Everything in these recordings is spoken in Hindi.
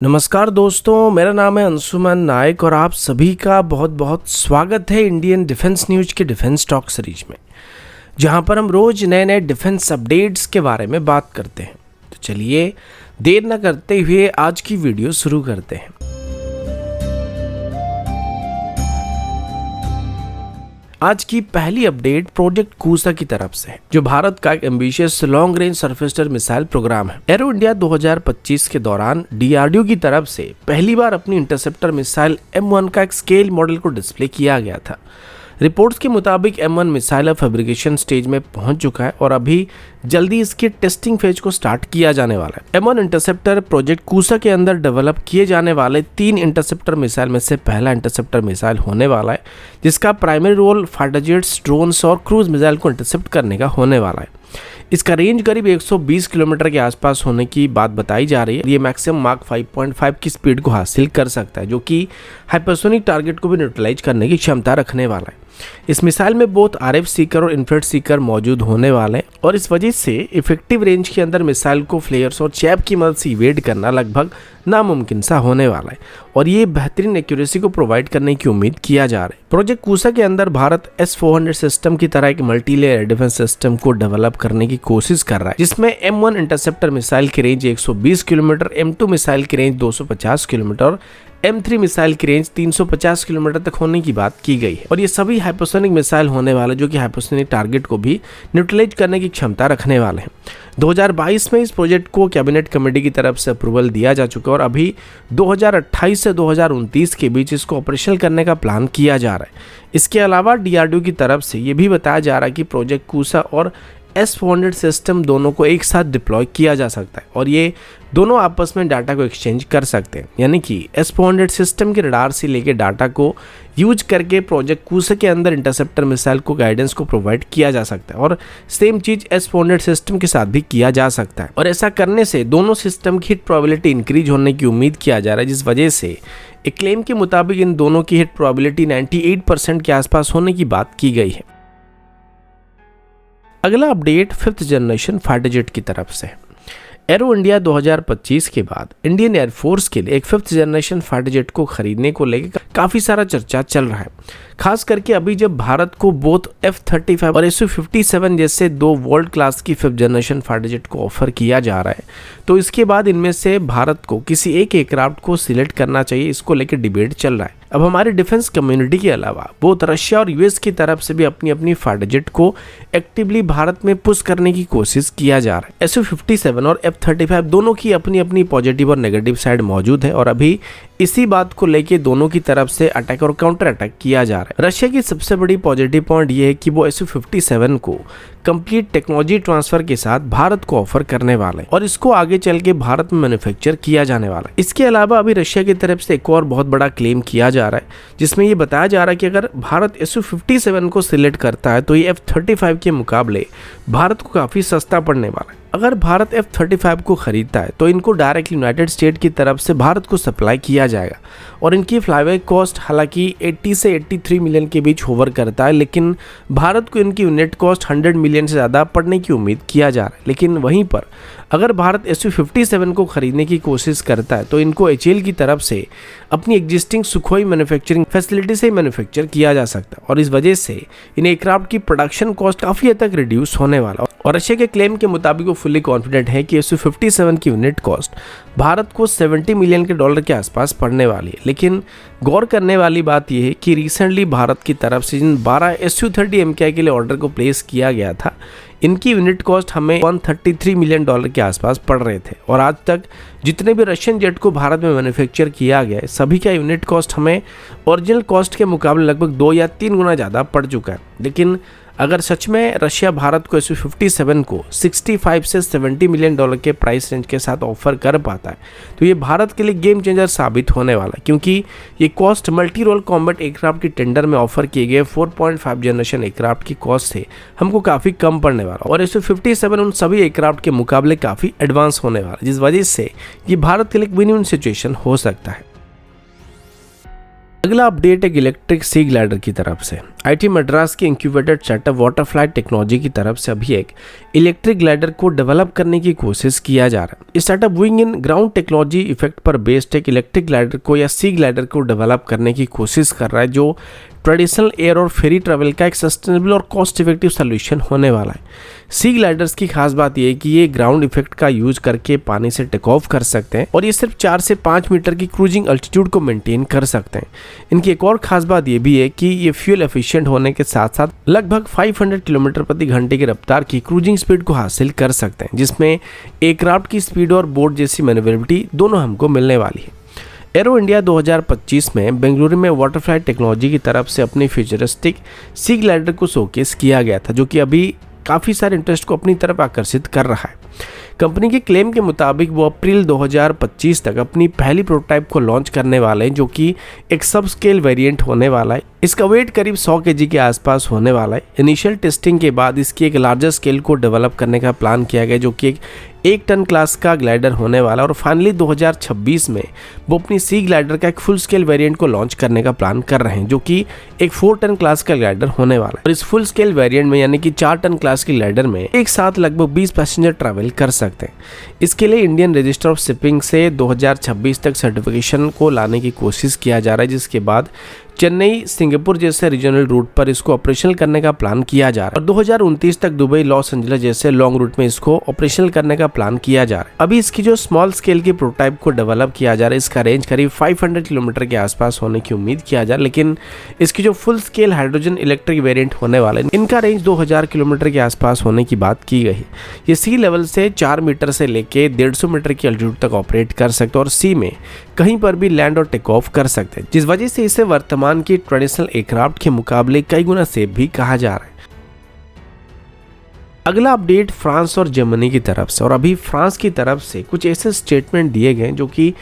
नमस्कार दोस्तों, मेरा नाम है अंशुमन नायक और आप सभी का बहुत बहुत स्वागत है इंडियन डिफेंस न्यूज के डिफेंस टॉक सीरीज में, जहां पर हम रोज नए नए डिफेंस अपडेट्स के बारे में बात करते हैं। तो चलिए देर न करते हुए आज की वीडियो शुरू करते हैं। आज की पहली अपडेट प्रोजेक्ट कूसा की तरफ से है, जो भारत का एक ambitious long range surface missile programme है। एरो इंडिया 2025 के दौरान डीआरडीओ की तरफ से पहली बार अपनी इंटरसेप्टर मिसाइल M1 का एक स्केल मॉडल को डिस्प्ले किया गया था। रिपोर्ट्स के मुताबिक M1 मिसाइल अब फैब्रिकेशन स्टेज में पहुंच चुका है और अभी जल्दी इसके टेस्टिंग फेज को स्टार्ट किया जाने वाला है। M1 इंटरसेप्टर प्रोजेक्ट कूसा के अंदर डेवलप किए जाने वाले 3 इंटरसेप्टर मिसाइल में से पहला इंटरसेप्टर मिसाइल होने वाला है, जिसका primary role fighter jets, drones और क्रूज मिसाइल को इंटरसेप्ट करने का होने वाला है। इसका रेंज करीब 120 किलोमीटर के आसपास होने की बात बताई जा रही है। ये मैक्सिमम मार्क 5.5 की स्पीड को हासिल कर सकता है, जो कि हाइपरसोनिक टारगेट को भी न्यूट्रलाइज करने की क्षमता रखने वाला है। इस मिसाइल में बहुत RF सीकर और इंफ्रारेड सीकर मौजूद होने वाले हैं और इस वजह से इफेक्टिव रेंज के अंदर मिसाइल को फ्लेयर्स और चैप की मदद से इवेड करना लगभग नामुमकिन सा होने वाला है और ये बेहतरीन एक्यूरेसी को प्रोवाइड करने की उम्मीद किया जा रहा है। प्रोजेक्ट कूसा के अंदर भारत S-400 सिस्टम की तरह एक मल्टी लेयर डिफेंस सिस्टम को डेवलप करने की कोशिश कर रहा है, जिसमें M1 इंटरसेप्टर मिसाइल की रेंज 120 किलोमीटर, M2 मिसाइल की रेंज 250 किलोमीटर, M3 मिसाइल की रेंज 350 किलोमीटर तक होने की बात की गई है और ये सभी हाइपरसोनिक मिसाइल होने वाले, जो कि हाइपरसोनिक टारगेट को भी न्यूट्रलाइज करने की क्षमता रखने वाले हैं। 2022 में इस प्रोजेक्ट को कैबिनेट कमेटी की तरफ से अप्रूवल दिया जा चुका है और अभी 2028 से 2029 के बीच इसको ऑपरेशनल करने का प्लान किया जा रहा है। इसके अलावा डीआरडीओ की तरफ से ये भी बताया जा रहा है कि प्रोजेक्ट कूसा और S-400 सिस्टम दोनों को एक साथ डिप्लॉय किया जा सकता है और ये दोनों आपस में डाटा को एक्सचेंज कर सकते हैं, यानी कि S-400 सिस्टम के रडार से लेके डाटा को यूज करके प्रोजेक्ट कूसा के अंदर इंटरसेप्टर मिसाइल को गाइडेंस को प्रोवाइड किया जा सकता है और सेम चीज S-400 सिस्टम के साथ भी किया जा सकता है। और ऐसा करने से दोनों सिस्टम की हिट प्रोबेबिलिटी इंक्रीज होने की उम्मीद किया जा रहा है, जिस वजह से एक क्लेम के मुताबिक इन दोनों की हिट प्रोबेबिलिटी 98% के आसपास होने की बात की गई है। अगला update 5th generation fighter jet की तरफ से है। एरो इंडिया 2025 के बाद इंडियन एयरफोर्स के लिए एक 5th जनरेशन फाइटर जेट को खरीदने को लेकर काफी सारा चर्चा चल रहा है, खास करके अभी जब भारत को बोथ F-35 और Su-57 जैसे 2 वर्ल्ड क्लास की 5th जनरेशन फाइटर जेट को ऑफर किया जा रहा है, तो इसके बाद इनमें से भारत को किसी एक एयरक्राफ्ट को सिलेक्ट करना चाहिए, इसको लेकर डिबेट चल रहा है। अब हमारी डिफेंस कम्युनिटी के अलावा बोथ रशिया और US की तरफ से भी अपनी अपनी फाइटर जेट को एक्टिवली भारत में पुश करने की कोशिश किया जा रहा है। Su-57 और F-35 दोनों की अपनी अपनी पॉजिटिव और नेगेटिव साइड मौजूद है और अभी इसी बात को लेके दोनों की तरफ से अटैक और काउंटर अटैक किया जा रहा है। रशिया की सबसे बड़ी पॉजिटिव पॉइंट ये है कि वो Su-57 को कंप्लीट टेक्नोलॉजी ट्रांसफर के साथ भारत को ऑफर करने वाले हैं और इसको आगे चल के भारत में मैन्युफैक्चर किया जाने वाला है। इसके अलावा अभी रशिया की तरफ से एक और बहुत बड़ा क्लेम किया जा रहा है, जिसमें ये बताया जा रहा है कि अगर भारत Su-57 को सिलेक्ट करता है तो ये F-35 के मुकाबले भारत को काफी सस्ता पड़ने वाला है। अगर भारत F-35 को खरीदता है तो इनको डायरेक्ट यूनाइटेड स्टेट की तरफ से भारत को सप्लाई किया जाएगा और इनकी फ्लाईवे कॉस्ट हालांकि 80 से 83 मिलियन के बीच होवर करता है, लेकिन भारत को इनकी यूनिट कॉस्ट 100 मिलियन से ज़्यादा पड़ने की उम्मीद किया जा रहा है। लेकिन वहीं पर अगर भारत Su-57 को खरीदने की कोशिश करता है तो इनको HAL की तरफ से अपनी एग्जिस्टिंग सुखोई मैन्युफैक्चरिंग फैसिलिटी से मैन्युफैक्चर किया जा सकता है और इस वजह से इन एयरक्राफ्ट की प्रोडक्शन कॉस्ट काफ़ी हद तक रिड्यूस होने वाला और रशिया के क्लेम के मुताबिक वो फुली कॉन्फिडेंट है कि Su-57 की यूनिट कॉस्ट भारत को $70 मिलियन के आसपास पड़ने वाली है। लेकिन गौर करने वाली बात यह है कि रिसेंटली भारत की तरफ से जिन 12 Su-30 MKI के लिए ऑर्डर को प्लेस किया गया था, इनकी यूनिट कॉस्ट हमें $133 मिलियन के आसपास पड़ रहे थे और आज तक जितने भी रशियन जेट को भारत में मैन्युफैक्चर किया गया है, सभी का यूनिट कॉस्ट हमें ओरिजिनल कॉस्ट के मुकाबले लगभग 2 या 3 गुना ज़्यादा पड़ चुका है। लेकिन अगर सच में रशिया भारत को Su-57 को 65 से 70 मिलियन डॉलर के प्राइस रेंज के साथ ऑफर कर पाता है तो ये भारत के लिए गेम चेंजर साबित होने वाला है, क्योंकि ये cost multi role combat aircraft की टेंडर में ऑफर किए गए 4.5 जनरेशन एयरक्राफ्ट की कॉस्ट से हमको काफ़ी कम पड़ने वाला और Su-57 उन सभी एयरक्राफ्ट के मुकाबले काफ़ी एडवांस होने वाला, जिस वजह से ये भारत के लिए विन विन सिचुएशन हो सकता है। अगला अपडेट एक इलेक्ट्रिक सी ग्लाइडर की तरफ से। आईटी मद्रास की इंक्यूबेटेड सेटअप वाटरफ्लाई टेक्नोलॉजी की तरफ से अभी एक इलेक्ट्रिक ग्लाइडर को डेवलप करने की कोशिश किया जा रहा है। इस setup wing in ground technology effect पर बेस्ड एक इलेक्ट्रिक ग्लाइडर को या सी ग्लाइडर को डेवलप करने की कोशिश कर रहा है, जो ट्रेडिशनल एयर और फेरी ट्रैवल का एक सस्टेनेबल और कॉस्ट इफेक्टिव सोल्यूशन होने वाला है। सी ग्लाइडर्स की खास बात यह है कि ये ग्राउंड इफेक्ट का यूज करके पानी से टेक ऑफ कर सकते हैं और ये सिर्फ 4 से 5 मीटर की क्रूजिंग अल्टीट्यूड को मेंटेन कर सकते हैं। इनकी एक और खास बात यह भी है कि ये फ्यूल एफिशिएंट होने के साथ साथ लगभग 500 किलोमीटर प्रति घंटे की रफ्तार की क्रूजिंग स्पीड को हासिल कर सकते हैं, जिसमें एयरक्राफ्ट की स्पीड और बोट जैसी मैन्युवरेबिलिटी दोनों हमको मिलने वाली है। एरो इंडिया 2025 में बेंगलुरु में वाटरफ्लाई टेक्नोलॉजी की तरफ से अपनी फ्यूचरिस्टिक सी ग्लाइडर को शोकेस किया गया था, जो कि अभी काफ़ी सारे इंटरेस्ट को अपनी तरफ आकर्षित कर रहा है। कंपनी के क्लेम के मुताबिक वो अप्रैल 2025 तक अपनी पहली प्रोटोटाइप को लॉन्च करने वाले हैं, जो कि एक सब स्केल वेरिएंट होने वाला है। इसका वेट करीब 100 केजी के आसपास होने वाला है। इनिशियल टेस्टिंग के बाद इसकी एक लार्जर स्केल को डेवलप करने का प्लान किया गया, जो कि एक टन क्लास का ग्लाइडर होने वाला है और फाइनली 2026 में वो अपनी सी ग्लाइडर का एक फुल स्केल वेरिएंट को लॉन्च करने का प्लान कर रहे हैं, जो कि एक 4 टन क्लास का ग्लाइडर होने वाला है। और इस फुल स्केल वेरिएंट में यानी कि 4 टन क्लास के ग्लाइडर में एक साथ लगभग 20 पैसेंजर ट्रैवल कर सकते हैं। इसके लिए इंडियन रजिस्टर ऑफ शिपिंग से 2026 तक सर्टिफिकेशन को लाने की कोशिश किया जा रहा है, जिसके बाद चेन्नई सिंगापुर जैसे रीजनल रूट पर इसको ऑपरेशनल करने का प्लान किया जा रहा है और 2029 तक दुबई लॉस एंजलिस जैसे लॉन्ग रूट में इसको ऑपरेशनल करने का प्लान किया जा रहा है। अभी इसकी जो स्मॉल स्केल की प्रोटोटाइप को डेवलप किया जा रहा है, इसका रेंज करीब 500 किलोमीटर के आसपास होने की उम्मीद किया जा रहा है, लेकिन इसकी जो full scale hydrogen electric variant होने वाला है, इनका रेंज 2000 किलोमीटर के आसपास होने की बात की गई है। ये सी लेवल से 4 मीटर से लेके 150 मीटर की अल्टीट्यूड तक ऑपरेट कर सकते हैं और सी में कहीं पर भी लैंड और टेक ऑफ कर सकते हैं, जिस वजह से इसे वर्तमान की ट्रेडिशनल एयरक्राफ्ट के मुकाबले कई गुना सेफ भी कहा जा रहा है। अगला अपडेट फ्रांस और जर्मनी की तरफ से, और अभी फ्रांस की तरफ से कुछ ऐसे स्टेटमेंट दिए गए जो कि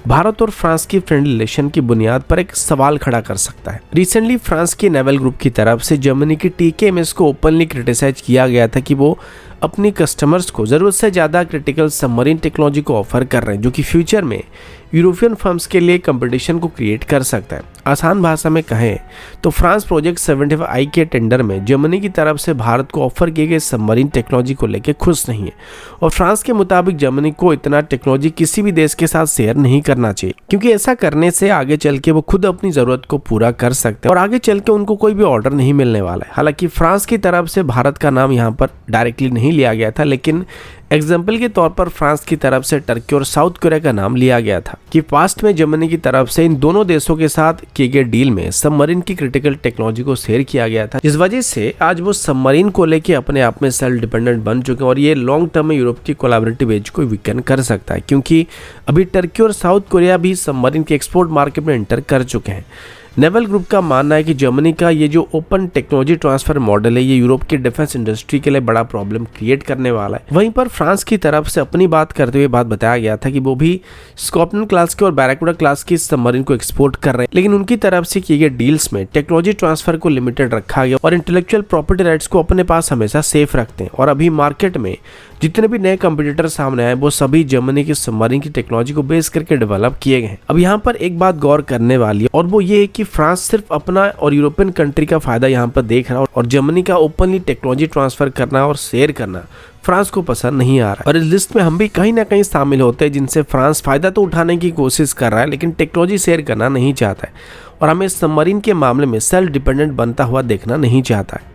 भारत और फ्रांस की फ्रेंडली रिलेशन की बुनियाद पर एक सवाल खड़ा कर सकता है। रिसेंटली फ्रांस की नेवल ग्रुप की तरफ से जर्मनी की टीकेएमएस को ओपनली क्रिटिसाइज किया गया था कि वो अपनी कस्टमर्स को ज़रूरत से ज़्यादा क्रिटिकल सबमरीन टेक्नोलॉजी को ऑफर कर रहे हैं, जो कि फ्यूचर में यूरोपियन फर्म्स के लिए कंपटीशन को क्रिएट कर सकता है। आसान भाषा में कहें तो फ्रांस प्रोजेक्ट 75I के टेंडर में जर्मनी की तरफ से भारत को ऑफर किए गए सबमरीन टेक्नोलॉजी को लेकर खुश नहीं है और फ्रांस के मुताबिक जर्मनी को इतना टेक्नोलॉजी किसी भी देश के साथ शेयर नहीं करना चाहिए, क्योंकि ऐसा करने से आगे चल के वो खुद अपनी ज़रूरत को पूरा कर सकते हैं और आगे चल के उनको कोई भी ऑर्डर नहीं मिलने वाला है। हालांकि फ्रांस की तरफ से भारत का नाम यहाँ पर डायरेक्टली नहीं लिया गया था, लेकिन एग्जाम्पल के तौर पर फ्रांस की तरफ से टर्की और साउथ कोरिया का नाम लिया गया था कि पास्ट में जर्मनी की तरफ से इन दोनों देशों के साथ किए गए डील में सबमरीन की क्रिटिकल टेक्नोलॉजी को शेयर किया गया था, जिस वजह से आज वो सबमरीन को लेके अपने आप में सेल्फ डिपेंडेंट बन चुके हैं और ये लॉन्ग टर्म में यूरोप की कोलैबोरेटिव एज को वीकन कर सकता है, क्योंकि अभी टर्की और साउथ कोरिया भी सबमरीन के एक्सपोर्ट मार्केट में एंटर कर चुके हैं। नेवल ग्रुप का मानना है कि जर्मनी का ये जो ओपन टेक्नोलॉजी ट्रांसफर मॉडल है, ये यूरोप की डिफेंस इंडस्ट्री के लिए बड़ा प्रॉब्लम क्रिएट करने वाला है। वहीं पर फ्रांस की तरफ से अपनी बात करते हुए बात बताया गया था कि वो भी स्कॉर्पियन क्लास के और बैराक्यूडा क्लास की सबमरीन को एक्सपोर्ट कर रहे हैं, लेकिन उनकी तरफ से किए गए डील्स में टेक्नोलॉजी ट्रांसफर को लिमिटेड रखा गया और इंटेलेक्चुअल प्रॉपर्टी राइट्स को अपने पास हमेशा सेफ रखते हैं। और अभी मार्केट में जितने भी नए कंपटीटर सामने आए वो सभी जर्मनी की सबमरीन की टेक्नोलॉजी को बेस करके डेवलप किए गए हैं। अब यहाँ पर एक बात गौर करने वाली है और वो ये है कि फ्रांस सिर्फ अपना और यूरोपियन कंट्री का फायदा यहाँ पर देख रहा है और जर्मनी का ओपनली टेक्नोलॉजी ट्रांसफर करना और शेयर करना फ्रांस को पसंद नहीं आ रहा है। और इस लिस्ट में हम भी कहीं ना कहीं शामिल होते हैं जिनसे फ्रांस फायदा तो उठाने की कोशिश कर रहा है, लेकिन टेक्नोलॉजी शेयर करना नहीं चाहता है और हमें सबमरीन के मामले में सेल्फ डिपेंडेंट बनता हुआ देखना नहीं चाहता है।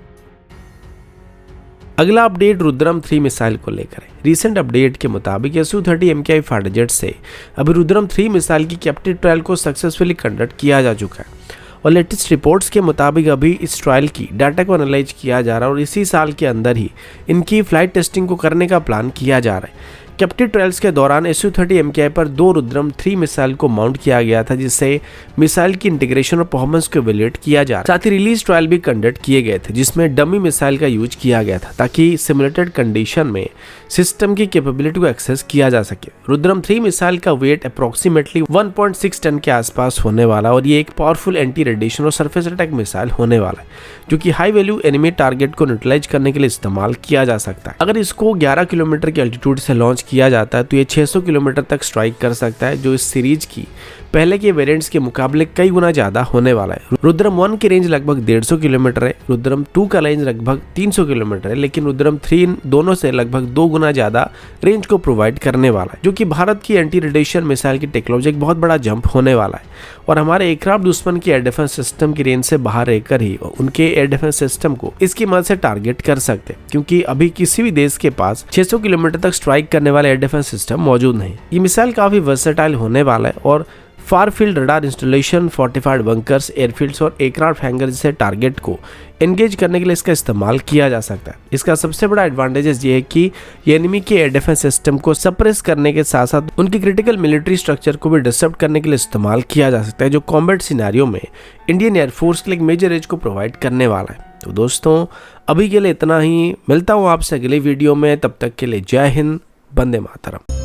अगला अपडेट रुद्रम 3 मिसाइल को लेकर है। रिसेंट अपडेट के मुताबिक Su-30 MKI फाइटर जेट से अभी रुद्रम 3 मिसाइल की कैप्टिव ट्रायल को सक्सेसफुली कंडक्ट किया जा चुका है और लेटेस्ट रिपोर्ट्स के मुताबिक अभी इस ट्रायल की डाटा को एनालाइज किया जा रहा है और इसी साल के अंदर ही इनकी फ्लाइट टेस्टिंग को करने का प्लान किया जा रहा है। कैप्टिव ट्रायल्स के दौरान Su-30 MKI पर 2 रुद्रम 3 मिसाइल को माउंट किया गया था, जिससे मिसाइल की इंटीग्रेशन और परफॉर्मेंस को इवैल्यूएट किया जा रहा है। साथ ही रिलीज ट्रायल भी कंडक्ट किए गए थे जिसमें डमी मिसाइल का यूज किया गया था ताकि सिमुलेटेड कंडीशन में सिस्टम की कैपेबिलिटी को एक्सेस किया जा सके। रुद्रम 3 मिसाइल का वेट अप्रोक्सीमेटली 1.6 टन के आसपास होने वाला और ये एक पावरफुल एंटी रेडिएशन और सरफेस अटैक मिसाइल होने वाला है, जो कि हाई वैल्यू एनिमी टारगेट को न्यूट्रलाइज करने के लिए इस्तेमाल किया जा सकता है। अगर इसको 11 किलोमीटर की अल्टीट्यूड से लॉन्च किया जाता है तो ये 600 किलोमीटर तक स्ट्राइक कर सकता है, जो इस सीरीज की पहले के वेरिएंट्स के मुकाबले कई गुना ज़्यादा होने वाला है। रुद्रम 1 की रेंज लगभग 150 किलोमीटर है, रुद्रम 2 का रेंज लगभग 300 किलोमीटर है, लेकिन रुद्रम 3 दोनों से लगभग 2 गुना ज़्यादा रेंज को प्रोवाइड करने वाला है, जो कि भारत की एंटी रेडिएशन मिसाइल की टेक्नोलॉजी एक बहुत बड़ा जंप होने वाला है। और हमारे एयरक्राफ्ट दुश्मन की एयर डिफेंस सिस्टम की रेंज से बाहर रहकर ही उनके एयर डिफेंस सिस्टम को इसकी मदद से टारगेट कर सकते हैं, क्योंकि अभी किसी भी देश के पास 600 किलोमीटर तक स्ट्राइक करने वाले एयर डिफेंस सिस्टम मौजूद नहीं। ये मिसाइल काफी वर्सेटाइल होने वाला है और far field radar installation, fortified bunkers, airfields और एयरक्राफ्ट हैंगर जैसे टारगेट को एंगेज करने के लिए इसका इस्तेमाल किया जा सकता है। इसका सबसे बड़ा एडवांटेजेस ये है कि ये एनिमी के एयर डिफेंस सिस्टम को सप्रेस करने के साथ साथ उनकी क्रिटिकल मिलिट्री स्ट्रक्चर को भी डिसरप्ट करने के लिए इस्तेमाल किया जा सकता है, जो कॉम्बैट सिनेरियो में इंडियन एयरफोर्स के लिए एक मेजर एज को प्रोवाइड करने वाला है। तो दोस्तों अभी के लिए इतना ही, मिलता हूँ आपसे अगले वीडियो में, तब तक के लिए जय हिंद, वंदे मातरम।